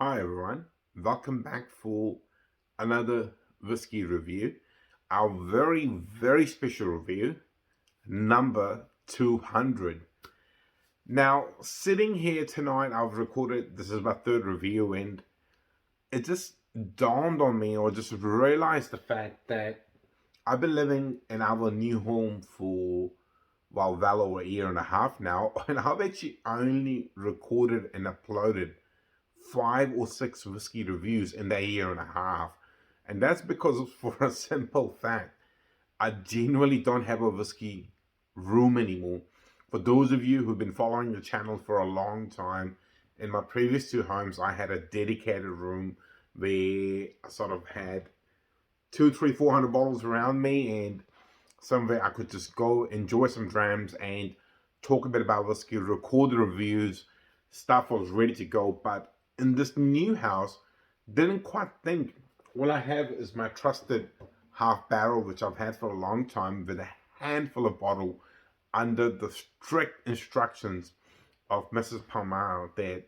Hi everyone, welcome back for another whiskey review. Our very special review, number 200. Now, sitting here tonight, I've recorded, this is my third review, and it just dawned on me, or just realized the fact that I've been living in our new home for, well over a year and a half now, and I've actually only recorded and uploaded 5 or 6 whiskey reviews in that year and a half. And that's because, for a simple fact, I genuinely don't have a whiskey room anymore. For those of you who've been following the channel for a long time, in my previous 2 homes, I had a dedicated room where I sort of had 400 bottles around me, and somewhere I could just go enjoy some drams and talk a bit about whiskey, record the reviews, stuff was ready to go. But in this new house, didn't quite think, all I have is my trusted half barrel, which I've had for a long time, with a handful of bottle under the strict instructions of Mrs. Palmer that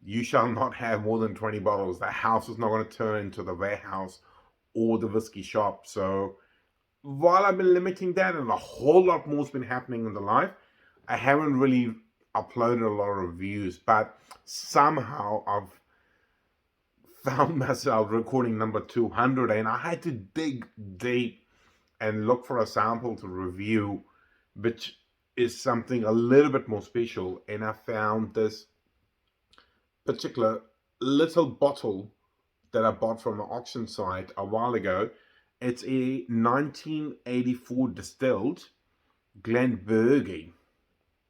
you shall not have more than 20 bottles. The house is not going to turn into the warehouse or the whiskey shop. So while I've been limiting that and a whole lot more has been happening in the life, I haven't really uploaded a lot of reviews, but somehow I've found myself recording number 200, and I had to dig deep and look for a sample to review, which is something a little bit more special. And I found this particular little bottle that I bought from an auction site a while ago. It's a 1984 distilled Glenburgie.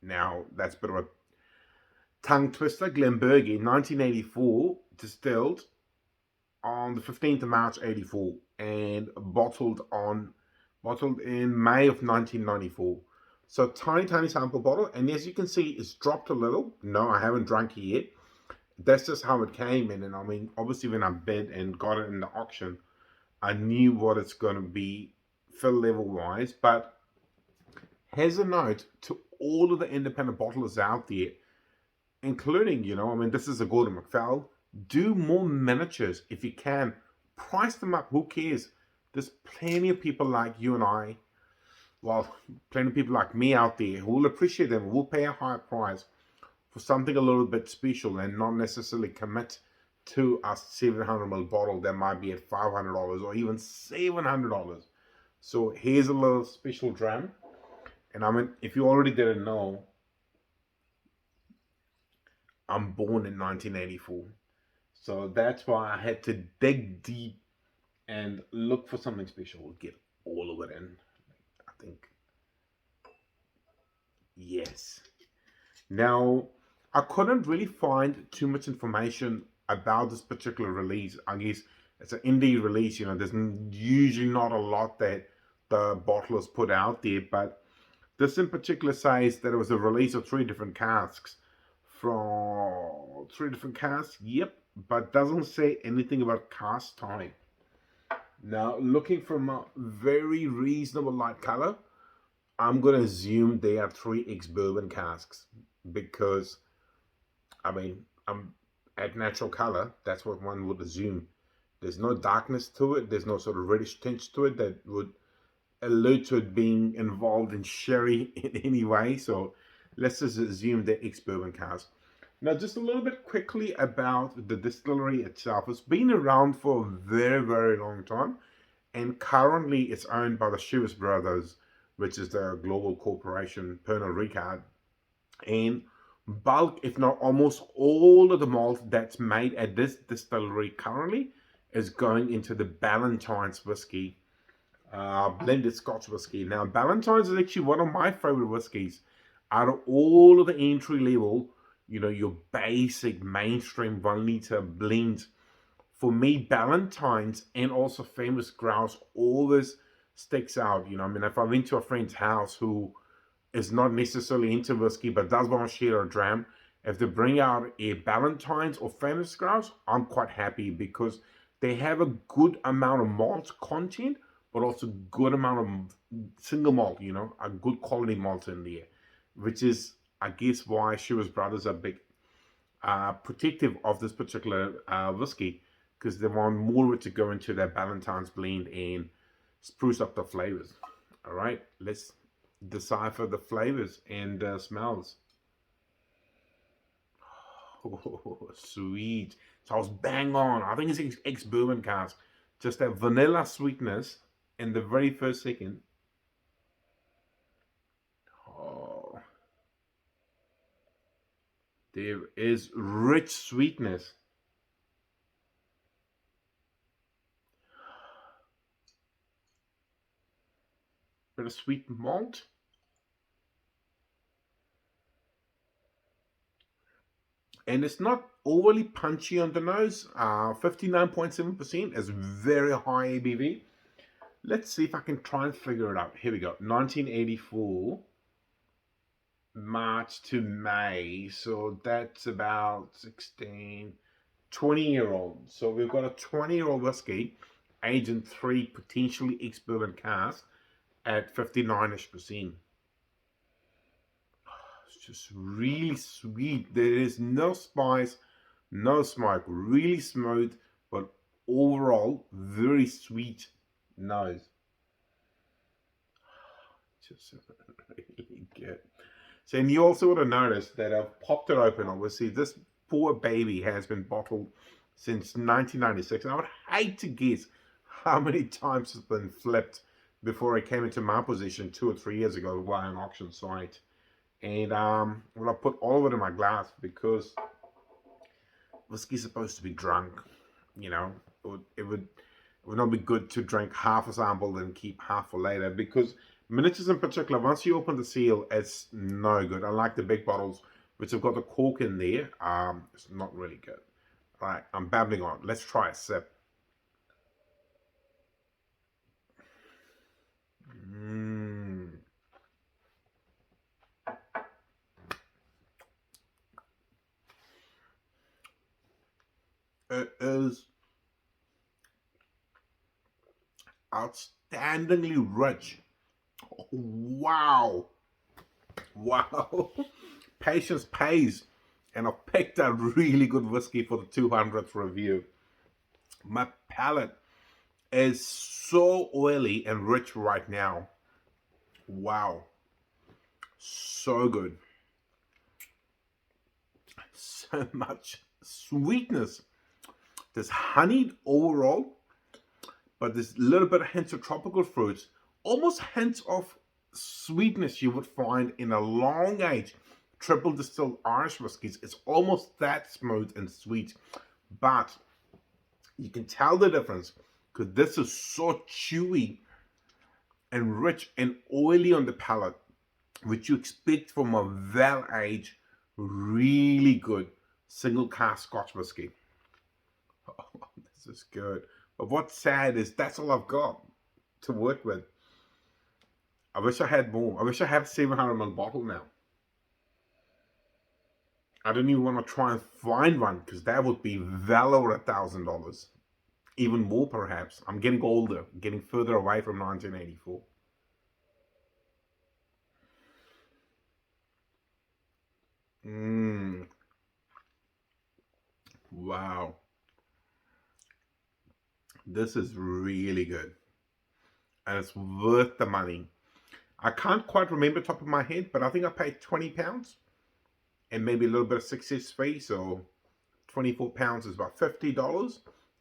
Now, that's a bit of a tongue twister. Glenburgie, 1984, distilled on the 15th of March, 84, and bottled in May of 1994. So tiny sample bottle, and as you can see, it's dropped a little. No, I haven't drunk it yet. That's just how it came in, and I mean, obviously when I bid and got it in the auction, I knew what it's going to be fill level wise. But here's a note to all of the independent bottlers out there, including, this is a Gordon MacPhail. Do more miniatures if you can. Price them up. Who cares? There's plenty of people like you and I, well, plenty of people like me out there who will appreciate them, will pay a higher price for something a little bit special and not necessarily commit to a 700ml bottle that might be at $500 or even $700. So here's a little special dram. And I mean, if you already didn't know, I'm born in 1984. So that's why I had to dig deep and look for something special, get all of it in. I think, yes. Now, I couldn't really find too much information about this particular release. I guess it's an indie release, there's usually not a lot that the bottlers put out there, but this in particular says that it was a release of 3 different casks. From 3 different casks, yep, but doesn't say anything about cask type. Now, looking from a very reasonable light color, I'm going to assume they are 3X bourbon casks, because I mean, I'm at natural color. That's what one would assume. There's no darkness to it. There's no sort of reddish tinge to it that would allude to it being involved in sherry in any way. So let's just assume they're ex-bourbon casks. Now, just a little bit quickly about the distillery itself. It's been around for a very long time, and currently it's owned by the Chivas Brothers, which is the global corporation, Pernod Ricard. And bulk, if not almost all of the malt that's made at this distillery currently is going into the Ballantines whiskey, blended Scotch whiskey. Now, Ballantines is actually one of my favorite whiskeys. Out of all of the entry level, your basic mainstream 1 liter blends, for me, Ballantines and also Famous Grouse always sticks out. If I've been to a friend's house who is not necessarily into whiskey but does want to share a dram, if they bring out a Ballantines or Famous Grouse, I'm quite happy, because they have a good amount of malt content, but also good amount of single malt, a good quality malt in there, which is, I guess, why Chivas Brothers are big protective of this particular whiskey, because they want more to go into their Ballantines blend and spruce up the flavors. All right, let's decipher the flavors and smells. Oh, sweet. So I was bang on. I think it's ex-bourbon cask. Just that vanilla sweetness in the very first second. Oh, there is rich sweetness. Bit of sweet malt. And it's not overly punchy on the nose. 59.7% is very high ABV. Let's see if I can try and figure it out. Here we go. 1984, March to May. So that's about 16, 20-year-old. So we've got a 20-year-old whiskey, aged in 3 potentially ex-bourbon casks at 59-ish%. It's just really sweet. There is no spice, no smoke. Really smooth, but overall very sweet nose. Just really good. So, and you also would have noticed that I've popped it open. Obviously, this poor baby has been bottled since 1996. And I would hate to guess how many times it's been flipped before it came into my possession 2 or 3 years ago via an auction site. And well, I put all of it in my glass because whiskey's supposed to be drunk. You know, it would not be good to drink half a sample and keep half for later, because miniatures in particular, once you open the seal, it's no good. Unlike the big bottles, which have got the cork in there, it's not really good. All right, I'm babbling on. Let's try a sip. It is outstandingly rich. Oh, wow. Wow. Patience pays. And I've picked a really good whiskey for the 200th review. My palate is so oily and rich right now. Wow. So good. So much sweetness. There's honeyed overall, but there's a little bit of hints of tropical fruits, almost hints of sweetness you would find in a long age triple distilled Irish whiskies. It's almost that smooth and sweet, but you can tell the difference because this is so chewy and rich and oily on the palate, which you expect from a well-aged, really good single cask Scotch whiskey. Oh, this is good. But what's sad is that's all I've got to work with. I wish I had more. I wish I had a 700ml bottle now. I don't even want to try and find one because that would be well over $1,000. Even more perhaps. I'm getting older, getting further away from 1984. Wow. This is really good. And it's worth the money. I can't quite remember top of my head, but I think I paid £20 and maybe a little bit of success fee. So £24 is about $50.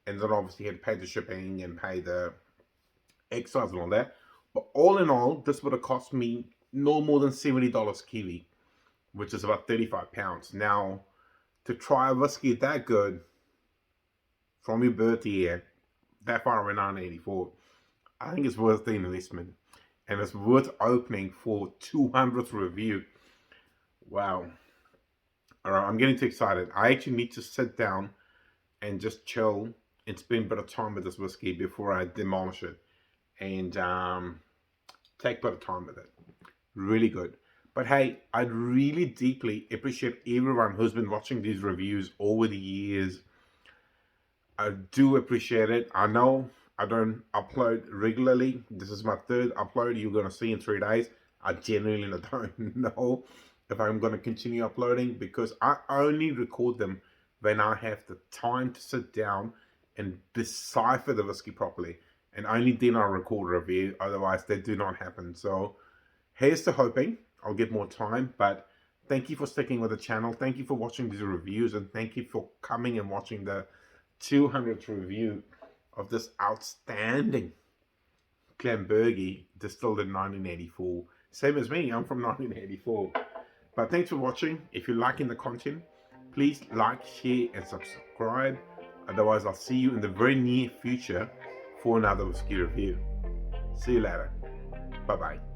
And then obviously you had to pay the shipping and pay the excise and all that. But all in all, this would have cost me no more than $70 Kiwi, which is about £35. Now, to try a whiskey that good from your birth year, that far away, 1984, I think it's worth the investment. And it's worth opening for 200th review. Wow. All right, I'm getting too excited. I actually need to sit down and just chill and spend a bit of time with this whiskey before I demolish it. And take a bit of time with it. Really good. But hey, I'd really deeply appreciate everyone who's been watching these reviews over the years. I do appreciate it. I know I don't upload regularly. This is my third upload you're going to see in 3 days. I genuinely don't know if I'm going to continue uploading, because I only record them when I have the time to sit down and decipher the whiskey properly, and only then I record a review. Otherwise they do not happen. So here's to hoping I'll get more time. But thank you for sticking with the channel, thank you for watching these reviews, and thank you for coming and watching the 200th review of this outstanding Glenburgie, distilled in 1984. Same as me, I'm from 1984. But thanks for watching. If you're liking the content, please like, share, and subscribe. Otherwise, I'll see you in the very near future for another whiskey review. See you later. Bye-bye.